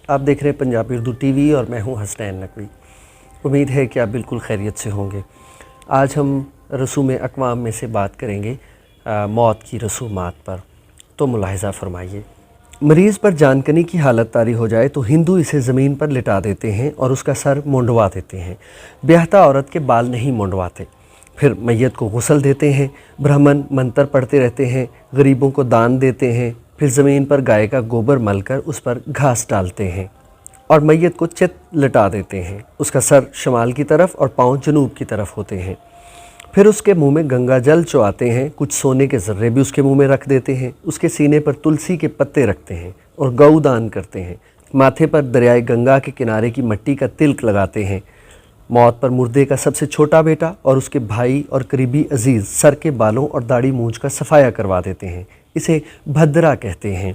آپ دیکھ رہے ہیں پنجابی اردو ٹی وی اور میں ہوں حسنین نقوی۔ امید ہے کہ آپ بالکل خیریت سے ہوں گے۔ آج ہم رسوم اقوام میں سے بات کریں گے موت کی رسومات پر، تو ملاحظہ فرمائیے۔ مریض پر جان کنی کی حالت طاری ہو جائے تو ہندو اسے زمین پر لٹا دیتے ہیں اور اس کا سر مونڈوا دیتے ہیں۔ بیاہتا عورت کے بال نہیں مونڈواتے۔ پھر میت کو غسل دیتے ہیں، برہمن منتر پڑھتے رہتے ہیں، غریبوں کو دان دیتے ہیں، پھر زمین پر گائے کا گوبر مل کر اس پر گھاس ڈالتے ہیں اور میت کو چت لٹا دیتے ہیں۔ اس کا سر شمال کی طرف اور پاؤں جنوب کی طرف ہوتے ہیں۔ پھر اس کے منہ میں گنگا جل چواتے ہیں، کچھ سونے کے ذرے بھی اس کے منہ میں رکھ دیتے ہیں، اس کے سینے پر تلسی کے پتے رکھتے ہیں اور گو دان کرتے ہیں۔ ماتھے پر دریائے گنگا کے کنارے کی مٹی کا تلک لگاتے ہیں۔ موت پر مردے کا سب سے چھوٹا بیٹا اور اس کے بھائی اور قریبی عزیز سر کے بالوں اور داڑھی مونچھ کا صفایا کروا دیتے ہیں۔ اسے بھدرا کہتے ہیں۔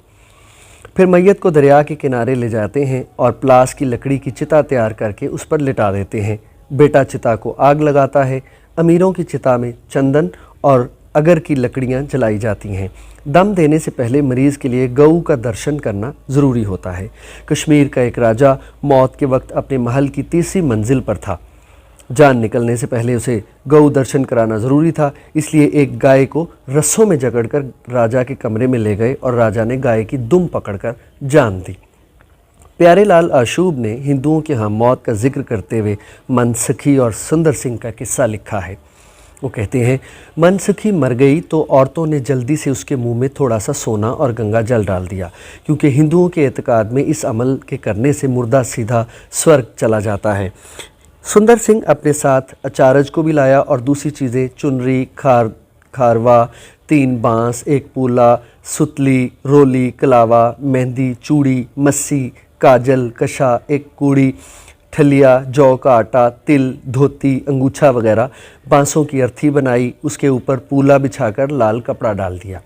پھر میت کو دریا کے کنارے لے جاتے ہیں اور پلاس کی لکڑی کی چتا تیار کر کے اس پر لٹا دیتے ہیں۔ بیٹا چتا کو آگ لگاتا ہے۔ امیروں کی چتا میں چندن اور اگر کی لکڑیاں جلائی جاتی ہیں۔ دم دینے سے پہلے مریض کے لیے گو کا درشن کرنا ضروری ہوتا ہے۔ کشمیر کا ایک راجہ موت کے وقت اپنے محل کی تیسری منزل پر تھا۔ جان نکلنے سے پہلے اسے گو درشن کرانا ضروری تھا، اس لیے ایک گائے کو رسوں میں جکڑ کر راجہ کے کمرے میں لے گئے اور راجہ نے گائے کی دم پکڑ کر جان دی۔ پیارے لال آشوب نے ہندوؤں کے ہاں موت کا ذکر کرتے ہوئے منسکھی اور سندر سنگھ کا قصہ لکھا ہے۔ وہ کہتے ہیں، منسکھی مر گئی تو عورتوں نے جلدی سے اس کے منہ میں تھوڑا سا سونا اور گنگا جل ڈال دیا، کیونکہ ہندوؤں کے اعتقاد میں اس عمل کے کرنے سے مردہ سیدھا سورگ چلا جاتا ہے۔ سندر سنگھ اپنے ساتھ اچارج کو بھی لایا اور دوسری چیزیں چنری، کھاروا، 3 بانس، 1 پولا، ستلی، رولی، کلاوا، مہندی، چوڑی، مسی، کاجل، کشا، 1 کوڑی، ٹھلیا، جو کا آٹا، تل، دھوتی، انگوچھا وغیرہ، بانسوں کی ارتھی بنائی، اس کے اوپر پولا بچھا کر لال کپڑا ڈال دیا۔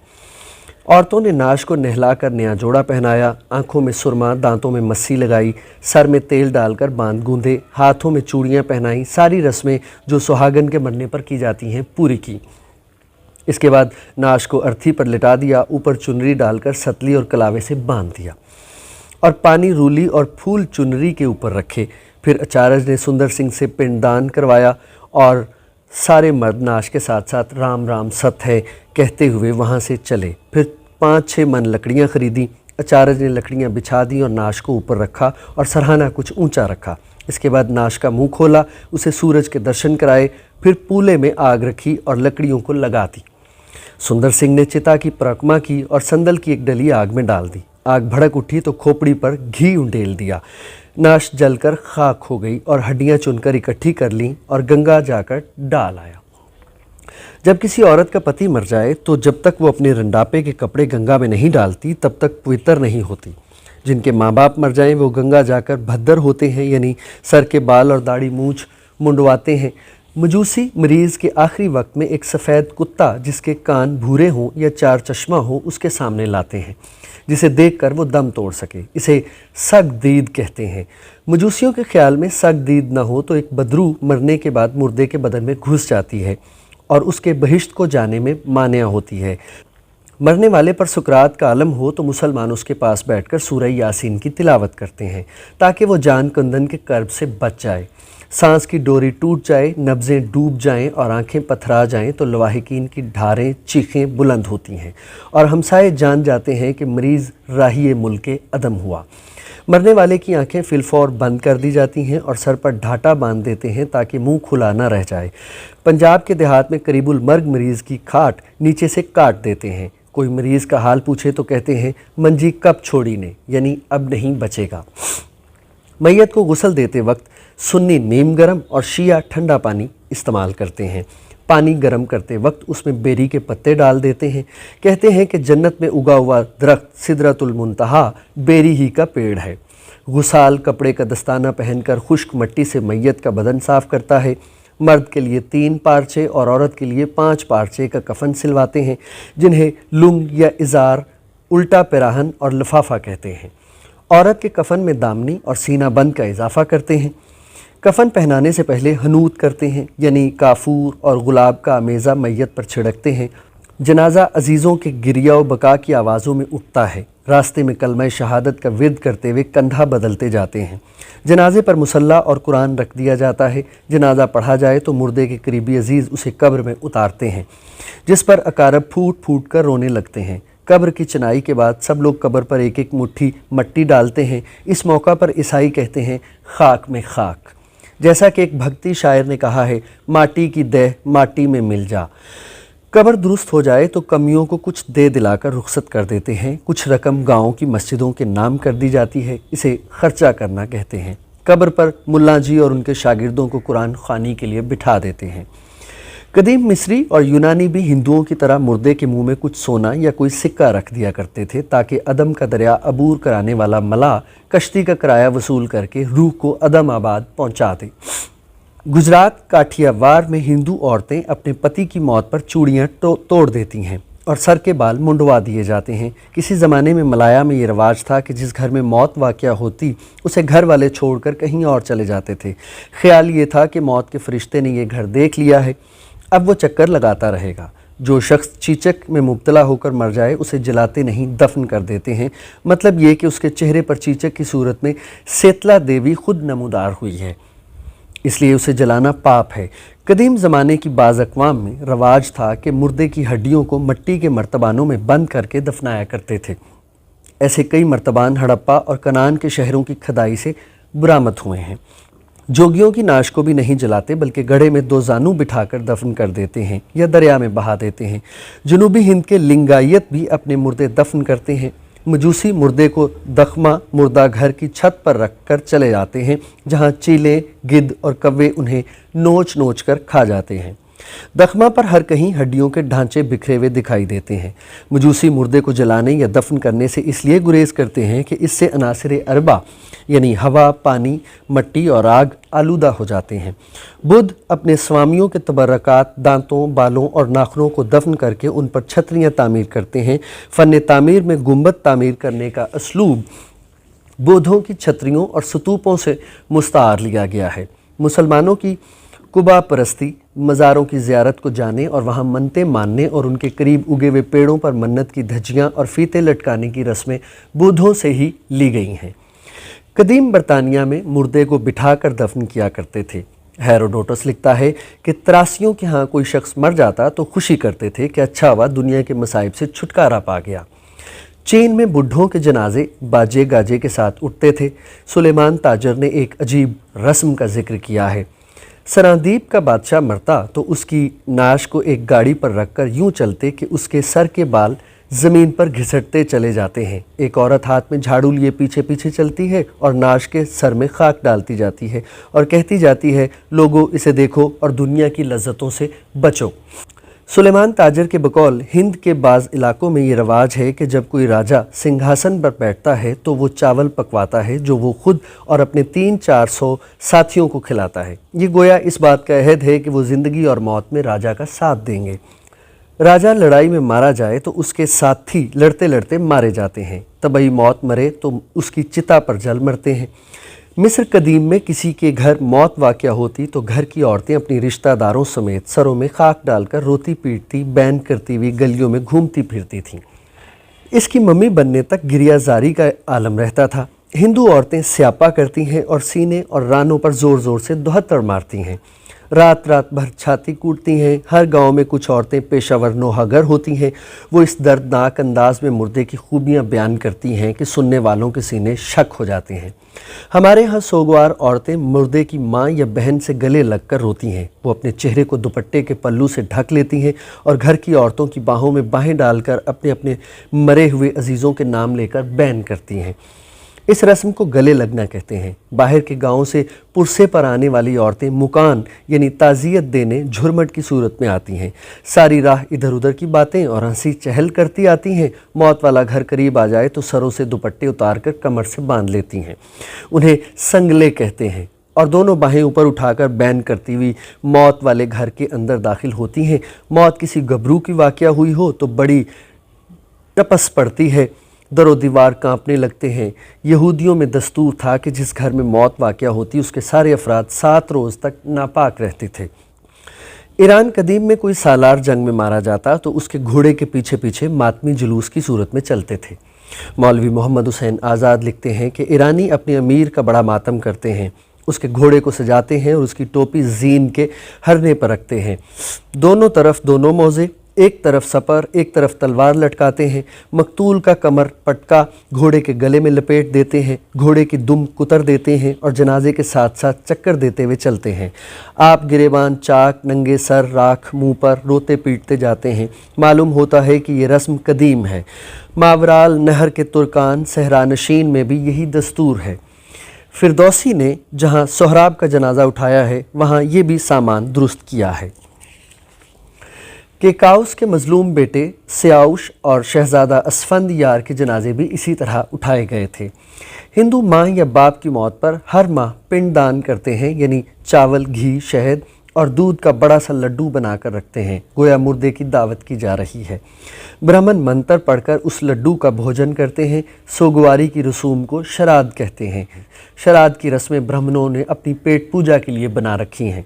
عورتوں نے ناش کو نہلا کر نیا جوڑا پہنایا، آنکھوں میں سرما، دانتوں میں مسی لگائی، سر میں تیل ڈال کر باندھ گوندھے، ہاتھوں میں چوڑیاں پہنائیں، ساری رسمیں جو سہاگن کے مرنے پر کی جاتی ہیں پوری کی۔ اس کے بعد ناش کو ارتھی پر لٹا دیا، اوپر چنری ڈال کر ستلی اور کلاوے سے باندھ دیا اور پانی رولی اور پھول چنری کے اوپر رکھے۔ پھر اچارج نے سندر سنگھ سے پنڈدان کروایا اور سارے مرد ناش کے ساتھ ساتھ رام رام ست ہے کہتے ہوئے وہاں سے چلے۔ پھر 5-6 من لکڑیاں خریدیں۔ اچارج نے لکڑیاں بچھا دیں اور ناش کو اوپر رکھا اور سرہانہ کچھ اونچا رکھا۔ اس کے بعد ناش کا منہ کھولا، اسے سورج کے درشن کرائے، پھر پولے میں آگ رکھی اور لکڑیوں کو لگا دی۔ سندر سنگھ نے چتا کی پرکما کی اور سندل کی ایک ڈلی آگ میں ڈال دی۔ آگ بھڑک اٹھی تو کھوپڑی پر گھی انڈیل دیا۔ ناش جل کر خاک ہو گئی اور ہڈیاں چن کر اکٹھی کر لیں اور گنگا جا کر ڈال آیا۔ جب کسی عورت کا پتی مر جائے تو جب تک وہ اپنے رنڈاپے کے کپڑے گنگا میں نہیں ڈالتی تب تک پوتر نہیں ہوتی۔ جن کے ماں باپ مر جائیں وہ گنگا جا کر بھدر ہوتے ہیں، یعنی سر کے بال اور داڑھی مونچھ منڈواتے ہیں۔ مجوسی مریض کے آخری وقت میں ایک سفید کتا جس کے کان بھورے ہوں یا 4 چشمہ ہو اس کے سامنے لاتے ہیں، جسے دیکھ کر وہ دم توڑ سکے۔ اسے سگ دید کہتے ہیں۔ مجوسیوں کے خیال میں سگ دید نہ ہو تو ایک بدرو مرنے کے بعد مردے کے بدن میں گھس جاتی ہے اور اس کے بہشت کو جانے میں مانع ہوتی ہے۔ مرنے والے پر سکرات کا عالم ہو تو مسلمان اس کے پاس بیٹھ کر سورہ یاسین کی تلاوت کرتے ہیں تاکہ وہ جان کندن کے کرب سے بچ جائے۔ سانس کی ڈوری ٹوٹ جائے، نبضیں ڈوب جائیں اور آنکھیں پتھرا جائیں تو لواحقین کی ڈھاریں چیخیں بلند ہوتی ہیں اور ہمسائے جان جاتے ہیں کہ مریض راہی ملک عدم ہوا۔ مرنے والے کی آنکھیں فی الفور بند کر دی جاتی ہیں اور سر پر ڈھاٹا باندھ دیتے ہیں تاکہ منہ کھلا نہ رہ جائے۔ پنجاب کے دیہات میں قریب المرگ مریض کی کھاٹ نیچے سے کاٹ دیتے ہیں۔ کوئی مریض کا حال پوچھے تو کہتے ہیں، منجی کب چھوڑی نے، یعنی اب نہیں بچے گا۔ میت کو غسل دیتے وقت سنی نیم گرم اور شیعہ ٹھنڈا پانی استعمال کرتے ہیں۔ پانی گرم کرتے وقت اس میں بیری کے پتے ڈال دیتے ہیں۔ کہتے ہیں کہ جنت میں اگا ہوا درخت سدرۃ المنتہا بیری ہی کا پیڑ ہے۔ غسال کپڑے کا دستانہ پہن کر خشک مٹی سے میت کا بدن صاف کرتا ہے۔ مرد کے لیے 3 پارچے اور عورت کے لیے 5 پارچے کا کفن سلواتے ہیں، جنہیں لنگ یا ازار، الٹا پیراہن اور لفافہ کہتے ہیں۔ عورت کے کفن میں دامنی اور سینہ بند کا اضافہ کرتے ہیں۔ کفن پہنانے سے پہلے حنوت کرتے ہیں، یعنی کافور اور گلاب کا امیزہ میت پر چھڑکتے ہیں۔ جنازہ عزیزوں کے گریہ و بکا کی آوازوں میں اٹھتا ہے۔ रास्ते में कलमा शहादत का विर्द करते हुए कंधा बदलते जाते हैं। जनाजे पर मुसल्ला और कुरान रख दिया जाता है। जनाजा पढ़ा जाए तो मुर्दे के करीबी अजीज़ उसे कब्र में उतारते हैं, जिस पर अकारब फूट फूट कर रोने लगते हैं। कब्र की चनाई के बाद सब लोग कब्र पर एक एक मुट्ठी मट्टी डालते हैं। इस मौका पर ईसाई कहते हैं खाक में खाक। जैसा कि एक भक्ति शायर ने कहा है, माटी की देह माटी में मिल जा। कब्र दुरुस्त हो जाए तो कमियों को कुछ दे दिलाकर रुखसत कर देते हैं। कुछ रकम गाँव की मस्जिदों के नाम कर दी जाती है। इसे खर्चा करना कहते हैं। कब्र पर मुल्ला जी और उनके शागिर्दों को कुरान ख़्वानी के लिए बिठा देते हैं। कदीम मिस्री और यूनानी भी हिंदुओं की तरह मुर्दे के मुंह में कुछ सोना या कोई सिक्का रख दिया करते थे, ताकि अदम का दरिया अबूर कराने वाला मलाह कश्ती का किराया वसूल करके रूह को अदम आबाद पहुंचा दे। गुजरात काठियावाड़ में हिंदू औरतें अपने पति की मौत पर चूड़ियाँ तोड़ देती हैं और सर के बाल मुंडवा दिए जाते हैं। किसी ज़माने में मलाया में ये रवाज था कि जिस घर में मौत वाक़या होती उसे घर वाले छोड़कर कहीं और चले जाते थे। ख्याल ये था कि मौत के फरिश्ते ने ये घर देख लिया है, अब वो चक्कर लगाता रहेगा। जो शख्स चीचक में मुब्तला होकर मर जाए उसे जलाते नहीं, दफन कर देते हैं। मतलब ये कि उसके चेहरे पर चीचक की सूरत में सेतला देवी खुद नमूदार हुई है, इसलिए उसे जलाना पाप है। कदीम ज़माने की बाज़ अक़वाम में रवाज था कि मुर्दे की हड्डियों को मिट्टी के मर्तबानों में बंद करके दफनाया करते थे। ऐसे कई मर्तबान हड़प्पा और कनान के शहरों की खदाई से बरामद हुए हैं। जोगियों की नाश को भी नहीं जलाते, बल्कि गड्ढे में 2 जानू बिठाकर दफन कर देते हैं या दरिया में बहा देते हैं। जनूबी हिंद के लिंगायत भी अपने मुर्दे दफन करते हैं। मजूसी मुर्दे को दखमा मुर्दा घर की छत पर रख कर चले जाते हैं, जहाँ चीले, गिद्ध और कव्वे उन्हें नोच नोच कर खा जाते हैं। दखमा पर हर कहीं हड्डियों के ढांचे बिखरे हुए दिखाई देते हैं। मजूसी मुर्दे को जलाने या दफन करने से इसलिए गुरेज करते हैं कि इससे अनासिर अरबा यानी हवा, पानी, मट्टी और आग आलूदा हो जाते हैं। बुद्ध अपने स्वामियों के तबर्रकात, दांतों, बालों और नाखूनों को दफन करके उन पर छतरियाँ तामीर करते हैं। फ़न तामीर में गुंबद तामीर करने का असलूब बौद्धों की छतरियों और स्तूपों से मुस्तार लिया गया है। मुसलमानों की कुबा परस्ती, मज़ारों की ज़ियारत को जाने और वहाँ मन्नतें मानने और उनके करीब उगे हुए पेड़ों पर मन्नत की धज्जियाँ और फीते लटकाने की रस्में बौद्धों से ही ली गई हैं। कदीम बरतानिया में मुर्दे को बिठा कर दफन किया करते थे। हेरोडोटस लिखता है कि त्रासियों के यहाँ कोई शख्स मर जाता तो खुशी करते थे कि अच्छा हुआ, दुनिया के मसाइब से छुटकारा पा गया। चीन में बुढ़ों के जनाजे बाजे गाजे के साथ उठते थे। सुलेमान ताजर ने एक अजीब रस्म का जिक्र किया है। सरादीप का बादशाह मरता तो उसकी नाश को एक गाड़ी पर रखकर यूं चलते कि उसके सर के बाल ज़मीन पर घिसटते चले जाते हैं। एक औरत हाथ में झाड़ू लिए पीछे पीछे चलती है और नाश के सर में खाक डालती जाती है और कहती जाती है, लोगों इसे देखो और दुनिया की लज्जतों से बचो। सुलेमान ताजर के बकौल हिंद के बाज़ इलाकों में ये रवाज है कि जब कोई राजा सिंहासन पर बैठता है तो वो चावल पकवाता है जो वो खुद और अपने 300-400 साथियों को खिलाता है। ये गोया इस बात का अहद है कि वो ज़िंदगी और मौत में राजा का साथ देंगे। राजा लड़ाई में मारा जाए तो उसके साथी लड़ते लड़ते मारे जाते हैं। तबई मौत मरे तो उसकी चिता पर जल मरते हैं। मिस्र कदीम में किसी के घर मौत वाक़या होती तो घर की औरतें अपनी रिश्तेदारों समेत सरों में खाक डालकर रोती पीटती, बैन करती हुई गलियों में घूमती फिरती थीं। इसकी मम्मी बनने तक गिरियाजारी का आलम रहता था। हिंदू औरतें स्यापा करती हैं और सीने और रानों पर ज़ोर ज़ोर से दोहत्तर मारती हैं। रात रात भर छाती कूटती हैं। हर गांव में कुछ औरतें पेशावर नोहागर होती हैं। वो इस दर्दनाक अंदाज में मुर्दे की खूबियां बयान करती हैं कि सुनने वालों के सीने शक हो जाते हैं। हमारे यहाँ सोगवार औरतें मुर्दे की माँ या बहन से गले लगकर रोती हैं। वो अपने चेहरे को दुपट्टे के पल्लू से ढक लेती हैं और घर की औरतों की बाहों में बाहें डालकर अपने अपने मरे हुए अजीज़ों के नाम लेकर बैन करती हैं। इस रस्म को गले लगना कहते हैं। बाहर के गांवों से पुरसे पर आने वाली औरतें मुकान यानी ताज़ियत देने झुरमट की सूरत में आती हैं। सारी राह इधर उधर की बातें और हंसी चहल करती आती हैं। मौत वाला घर करीब आ जाए तो सरों से दुपट्टे उतार कर कमर से बांध लेती हैं। उन्हें संगले कहते हैं और दोनों बाहें ऊपर उठाकर बैन करती हुई मौत वाले घर के अंदर दाखिल होती हैं। मौत किसी गबरू की वाक़या हुई हो तो बड़ी टपस पड़ती है, दरो दीवार कांपने लगते हैं। यहूदियों में दस्तूर था कि जिस घर में मौत वाक़या होती उसके सारे अफराद 7 रोज़ तक नापाक रहते थे। ईरान कदीम में कोई सालार जंग में मारा जाता तो उसके घोड़े के पीछे पीछे मातमी जुलूस की सूरत में चलते थे। मौलवी मोहम्मद हुसैन आज़ाद लिखते हैं कि ईरानी अपने अमीर का बड़ा मातम करते हैं, उसके घोड़े को सजाते हैं और उसकी टोपी जीन के हरने पर रखते हैं। दोनों तरफ दोनों मौजे, एक तरफ सपर एक तरफ तलवार लटकाते हैं। मकतूल का कमर पटका घोड़े के गले में लपेट देते हैं, घोड़े की दुम कुतर देते हैं और जनाजे के साथ साथ चक्कर देते हुए चलते हैं। आप गिरेबान चाक नंगे सर राख मुंह पर रोते पीटते जाते हैं। मालूम होता है कि ये रस्म कदीम है। मावराल नहर के तुर्कान सहरा नशीन में भी यही दस्तूर है। फिरदौसी ने जहाँ सोहराब का जनाजा उठाया है वहाँ ये भी सामान दुरुस्त किया है। केकाउस के मजलूम बेटे सियाउश और शहजादा असफंद यार के जनाजे भी इसी तरह उठाए गए थे। हिंदू माँ या बाप की मौत पर हर माह पिंड दान करते हैं, यानी चावल घी शहद और दूध का बड़ा सा लड्डू बनाकर रखते हैं, गोया मुर्दे की दावत की जा रही है। ब्राह्मण मंत्र पढ़कर उस लड्डू का भोजन करते हैं। सोगवारी की रसूम को शराद कहते हैं। शराद की रस्में ब्राह्मणों ने अपनी पेट पूजा के लिए बना रखी हैं।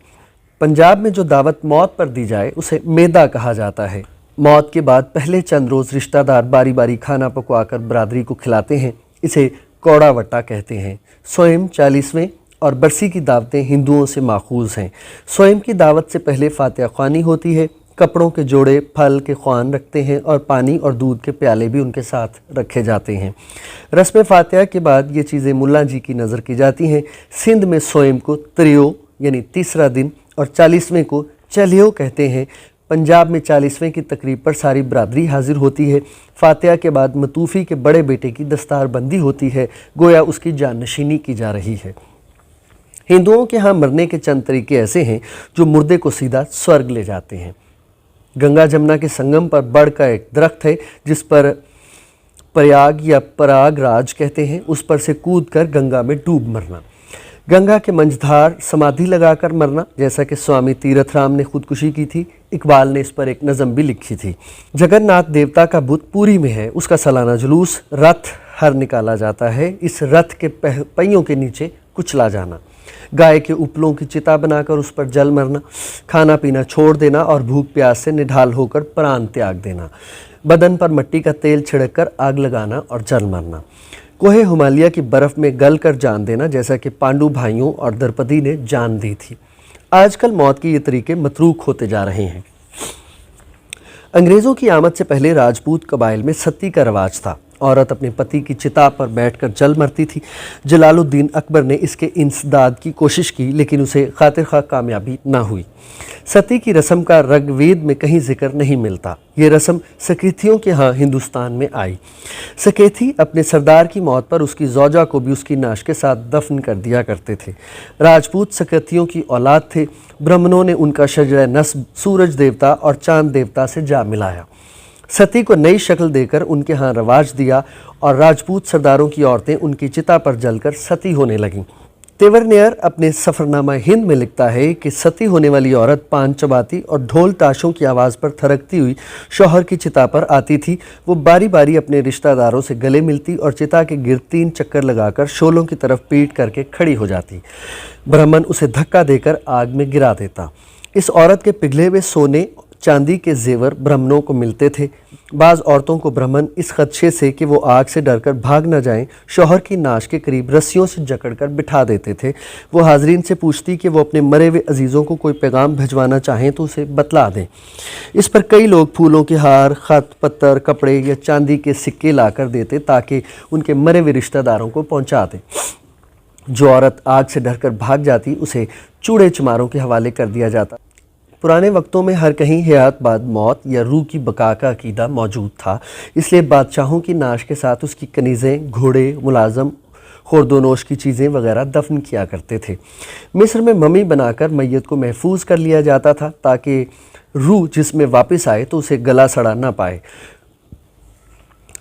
पंजाब में जो दावत मौत पर दी जाए उसे मेदा कहा जाता है। मौत के बाद पहले चंद रोज़ रिश्तेदार बारी बारी खाना पकवाकर बरादरी को खिलाते हैं। इसे कौड़ा वट्टा कहते हैं। स्वयं 40वें और बरसी की दावतें हिंदुओं से माखूज हैं। स्वयं की दावत से पहले फातिहा ख्वानी होती है। कपड़ों के जोड़े फल के ख्वान रखते हैं और पानी और दूध के प्याले भी उनके साथ रखे जाते हैं। रस्म फातिहा के बाद ये चीज़ें मुल्ला जी की नज़र की जाती हैं। सिंध में स्वयं को त्रियो यानी तीसरा दिन और 40वें को चलियो कहते हैं। पंजाब में 40वें की तकरीब पर सारी बरादरी हाजिर होती है। फातिहा के बाद मतूफ़ी के बड़े बेटे की दस्तारबंदी होती है, गोया उसकी जाननशीनी की जा रही है। हिंदुओं के यहाँ मरने के चंद तरीके ऐसे हैं जो मुर्दे को सीधा स्वर्ग ले जाते हैं। गंगा जमुना के संगम पर बड़ का एक दरख्त है जिस पर प्रयाग या परागराज कहते हैं, उस पर से कूद कर गंगा में डूब मरना। गंगा के मंझधार समाधि लगाकर मरना, जैसा कि स्वामी तीरथराम ने खुदकुशी की थी। इकबाल ने इस पर एक नज़म भी लिखी थी। जगन्नाथ देवता का बुत पुरी में है, उसका सालाना जुलूस रथ हर निकाला जाता है। इस रथ के पहियों के नीचे कुचला जाना, गाय के उपलों की चिता बनाकर उस पर जल मरना, खाना पीना छोड़ देना और भूख प्यास से निढाल होकर प्राण त्याग देना, बदन पर मिट्टी का तेल छिड़क कर आग लगाना और जल मरना, कोहे हिमालय की बर्फ़ में गल कर जान देना, जैसा कि पांडु भाइयों और द्रौपदी ने जान दी थी। आजकल मौत के ये तरीके मतरूक होते जा रहे हैं। अंग्रेज़ों की आमद से पहले राजपूत कबाइल में सती का रवाज था। औरत अपने पति की चिता पर बैठकर जल मरती थी। जलालुद्दीन अकबर ने इसके इंसदाद की कोशिश की, लेकिन उसे खातिर खा कामयाबी ना हुई। सती की रस्म का ऋग्वेद में कहीं जिक्र नहीं मिलता। ये रस्म सकेथियों के यहाँ हिंदुस्तान में आई। सकेथी अपने सरदार की मौत पर उसकी ज़ौजा को भी उसकी नाश के साथ दफन कर दिया करते थे। राजपूत सकेथियों की औलाद थे। ब्राह्मणों ने उनका शजरा नस्ब सूरज देवता और चांद देवता से जा मिलाया। सती को नई शक्ल देकर उनके यहाँ रवाज दिया और राजपूत सरदारों की औरतें उनकी चिता पर जलकर सती होने लगीं। तेवरनियर अपने सफ़रनामा हिंद में लिखता है कि सती होने वाली औरत पान चबाती और ढोल ताशों की आवाज़ पर थरकती हुई शौहर की चिता पर आती थी। वो बारी बारी अपने रिश्तेदारों से गले मिलती और चिता के गिर्द 3 चक्कर लगाकर शोलों की तरफ पीट करके खड़ी हो जाती। ब्राह्मण उसे धक्का देकर आग में गिरा देता। इस औरत के पिघले हुए सोने चांदी के जेवर ब्राह्मणों को मिलते थे। बाज़ औरतों को ब्राह्मण इस खदशे से कि वो आग से डरकर भाग न जाएं, शौहर की नाश के करीब रस्सियों से जकड़कर बिठा देते थे। वो हाजरीन से पूछती कि वो अपने मरे हुए अजीज़ों को कोई पैगाम भिजवाना चाहें तो उसे बतला दें। इस पर कई लोग फूलों के हार, ख़त, पत्थर, कपड़े या चांदी के सिक्के लाकर देते ताकि उनके मरे हुए रिश्तेदारों को पहुँचा दें। जो औरत आग से डरकर भाग जाती उसे चूड़े चमारों के हवाले कर दिया जाता। पुराने वक्तों में हर कहीं हयात बाद मौत या रूह की बका का अकीदा मौजूद था, इसलिए बादशाहों की नाश के साथ उसकी कनीज़ें, घोड़े, मुलाजम, खुर्दोनोश की चीज़ें वगैरह दफन किया करते थे। मिस्र में मम्मी बनाकर मैयत को महफूज कर लिया जाता था ताकि रूह जिसमें वापस आए तो उसे गला सड़ा ना पाए।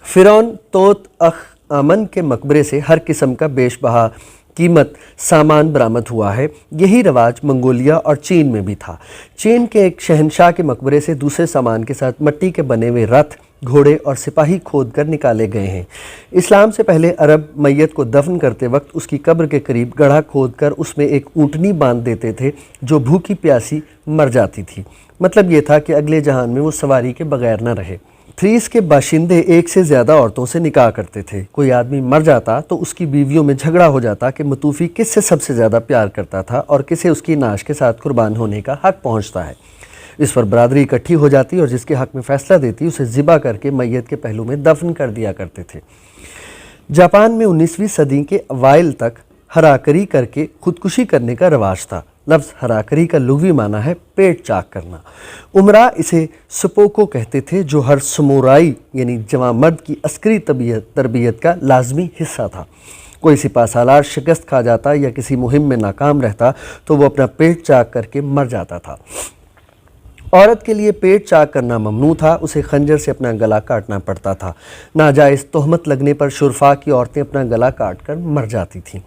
फ़िरौन तोत अख आमन के मकबरे से हर किस्म का बेशबहा कीमत सामान बरामद हुआ है। यही रवाज मंगोलिया और चीन में भी था। चीन के एक शहनशाह के मकबरे से दूसरे सामान के साथ मिट्टी के बने हुए रथ, घोड़े और सिपाही खोद कर निकाले गए हैं। इस्लाम से पहले अरब मैयत को दफन करते वक्त उसकी कब्र के करीब गड्ढा खोद कर उसमें एक ऊँटनी बांध देते थे जो भूखी प्यासी मर जाती थी। मतलब ये था कि अगले जहान में वो सवारी के बगैर न रहे। थ्रीस के बाशिंदे एक से ज़्यादा औरतों से निकाह करते थे। कोई आदमी मर जाता तो उसकी बीवियों में झगड़ा हो जाता कि मतूफ़ी किससे सबसे ज़्यादा प्यार करता था और किसे उसकी नाश के साथ कुर्बान होने का हक़ पहुँचता है। इस पर बरादरी इकट्ठी हो जाती और जिसके हक़ में फ़ैसला देती उसे ज़िबा करके मैयत के पहलू में दफन कर दिया करते थे। जापान में 19वीं सदी के अवाइल तक हराकरी करके खुदकुशी करने का रवाज था। लफ्ज़ हराकरी का लुग़वी माना है पेट चाक करना। उमरा इसे सपोको कहते थे, जो हर समुराई यानी जवां मर्द की अस्करी तरबियत का लाजमी हिस्सा था। कोई सिपा सालार शिकस्त खा जाता या किसी मुहिम में नाकाम रहता तो वो अपना पेट चाक करके मर जाता था। औरत के लिए पेट चाक करना ममनू था, उसे खंजर से अपना गला काटना पड़ता था। नाजायज़ तोहमत लगने पर शुरफा की औरतें अपना गला काट कर मर जाती थीं।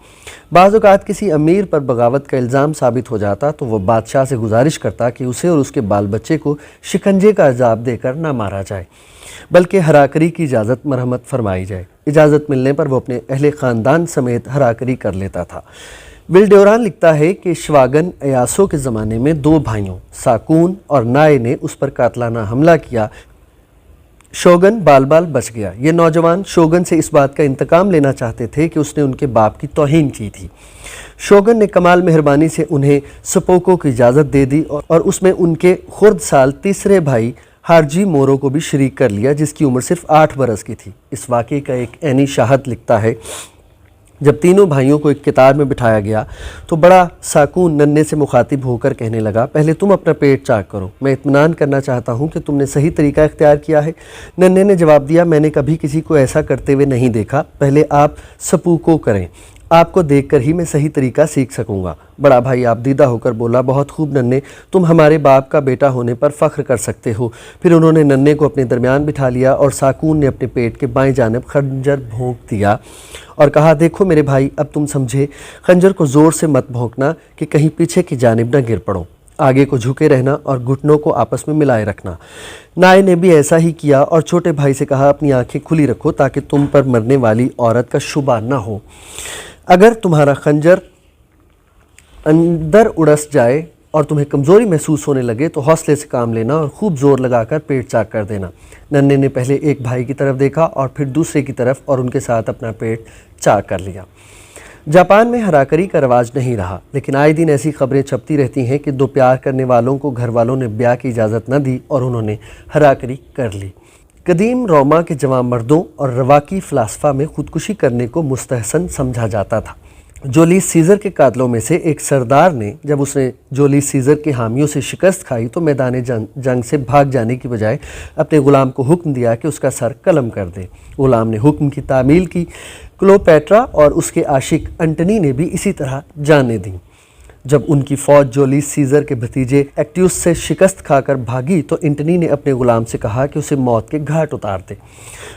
बाज़ औक़ात किसी अमीर पर बगावत का इल्ज़ाम साबित हो जाता तो वह बादशाह से गुजारिश करता कि उसे और उसके बाल बच्चे को शिकंजे का अज़ाब देकर ना मारा जाए, बल्कि हराकरी की इजाज़त मरहमत फरमाई जाए। इजाज़त मिलने पर वो अपने अहले ख़ानदान समेत हराकरी कर लेता था। विल ड्योरान लिखता है कि शवागन अयासो के ज़माने में 2 भाइयों साकून और नाए ने उस पर कातलाना हमला किया। शोगन बाल बाल बच गया। ये नौजवान शोगन से इस बात का इंतकाम लेना चाहते थे कि उसने उनके बाप की तौहीन की थी। शोगन ने कमाल मेहरबानी से उन्हें सपोको की इजाज़त दे दी और उसमें उनके खुर्द साल तीसरे भाई हारजी मोरो को भी शरीक कर लिया, जिसकी उम्र सिर्फ 8 बरस की थी। इस वाक़े का एक ऐनी शाहद लिखता है, जब तीनों भाइयों को एक किताब में बिठाया गया तो बड़ा साकून नन्हे से मुखातिब होकर कहने लगा, पहले तुम अपना पेट चाक करो, मैं इत्मीनान करना चाहता हूँ कि तुमने सही तरीका इख्तियार किया है। नन्हे ने जवाब दिया, मैंने कभी किसी को ऐसा करते हुए नहीं देखा, पहले आप सपूको करें, आपको देखकर ही मैं सही तरीका सीख सकूंगा। बड़ा भाई आपदीदा होकर बोला, बहुत खूब नन्हे, तुम हमारे बाप का बेटा होने पर फ़ख्र कर सकते हो। फिर उन्होंने नन्हे को अपने दरमियान बिठा लिया और साकून ने अपने पेट के बाएं जानिब खंजर भोंक दिया और कहा, देखो मेरे भाई, अब तुम समझे, खंजर को ज़ोर से मत भोंकना कि कहीं पीछे की जानिब न गिर पड़ो। आगे को झुके रहना और घुटनों को आपस में मिलाए रखना। नाए ने भी ऐसा ही किया और छोटे भाई से कहा, अपनी आंखें खुली रखो ताकि तुम पर मरने वाली औरत का शुबा न हो। अगर तुम्हारा खंजर अंदर उड़स जाए और तुम्हें कमज़ोरी महसूस होने लगे तो हौसले से काम लेना और खूब ज़ोर लगाकर पेट चाक कर देना। नन्हे ने पहले एक भाई की तरफ देखा और फिर दूसरे की तरफ और उनके साथ अपना पेट चाक कर लिया। जापान में हराकरी का रवाज नहीं रहा, लेकिन आए दिन ऐसी खबरें छपती रहती हैं कि 2 प्यार करने वालों को घर वालों ने ब्याह की इजाज़त न दी और उन्होंने हराकरी कर ली। कदीम रोमा के जवां मर्दों और रवाकी फ़लसफ़ा में ख़ुदकुशी करने को मुस्तहसन समझा जाता था। जूलियस सीज़र के कातलों में से एक सरदार ने जब उसने जूलियस सीज़र के हामियों से शिकस्त खाई तो मैदान जंग से भाग जाने की बजाय अपने ग़ुलाम को हुक्म दिया कि उसका सर कलम कर दे। ग़ुलाम ने हुक्म की तामील की। क्लोपेट्रा और उसके आशिक एंटनी ने भी इसी तरह जानें दी। जब उनकी फ़ौज जूलियस सीज़र के भतीजे एक्टियस से शिकस्त खाकर भागी तो एंटनी ने अपने ग़ुलाम से कहा कि उसे मौत के घाट उतार दे।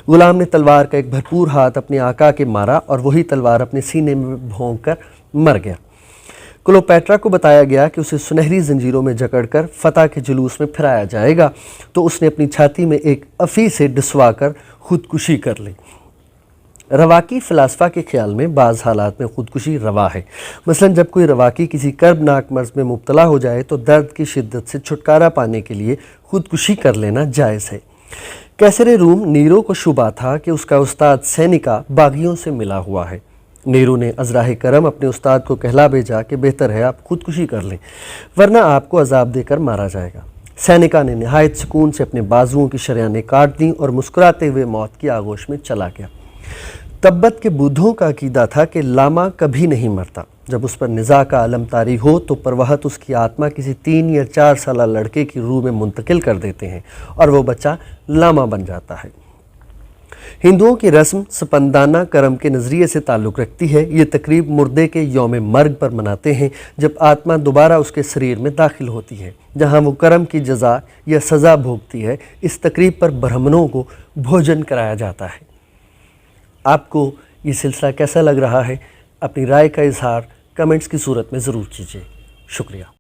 ग़ुलाम ने तलवार का एक भरपूर हाथ अपने आका के मारा और वही तलवार अपने सीने में भोंक कर मर गया। क्लोपेट्रा को बताया गया कि उसे सुनहरी जंजीरों में जकड़कर फतह के जुलूस में फिराया जाएगा, तो उसने अपनी छाती में एक अफ़ी से डसवा कर ख़ुदकुशी कर ली। रवाकी फ़लसफ़ा के ख़्याल में बाज़ हालात में ख़ुदकुशी रवा है। मसलन जब कोई रवाकी किसी कर्बनाक मर्ज़ में मुब्तला हो जाए तो दर्द की शिद्दत से छुटकारा पाने के लिए ख़ुदकुशी कर लेना जायज़ है। कैसर रूम नीरो को शुबा था कि उसका उस्ताद सैनिका बागियों से मिला हुआ है। नीरो ने अज़राह करम अपने उस्ताद को कहला भेजा कि बेहतर है आप ख़ुदकुशी कर लें, वरना आपको अजाब देकर मारा जाएगा। सैनिका ने नहायत सुकून से अपने बाजुओं की शरियानें काट दीं और मुस्कुराते हुए मौत की आगोश में चला गया। तब्बत के बुद्धों का अकीदा था कि लामा कभी नहीं मरता। जब उस पर निज़ा का आलम तारी हो तो परवहत उसकी आत्मा किसी 3 या 4 साला लड़के की रूह में मुंतकिल कर देते हैं और वो बच्चा लामा बन जाता है। हिंदुओं की रस्म स्पंदाना करम के नज़रिए से ताल्लुक़ रखती है। ये तकरीब मुर्दे के यौम मर्ग पर मनाते हैं, जब आत्मा दोबारा उसके शरीर में दाखिल होती है, जहाँ वो करम की जज़ा या सज़ा भोगती है। इस तकरीब पर ब्राह्मणों को भोजन कराया जाता है। आपको ये सिलसिला कैसा लग रहा है? अपनी राय का इजहार कमेंट्स की सूरत में ज़रूर कीजिए। शुक्रिया।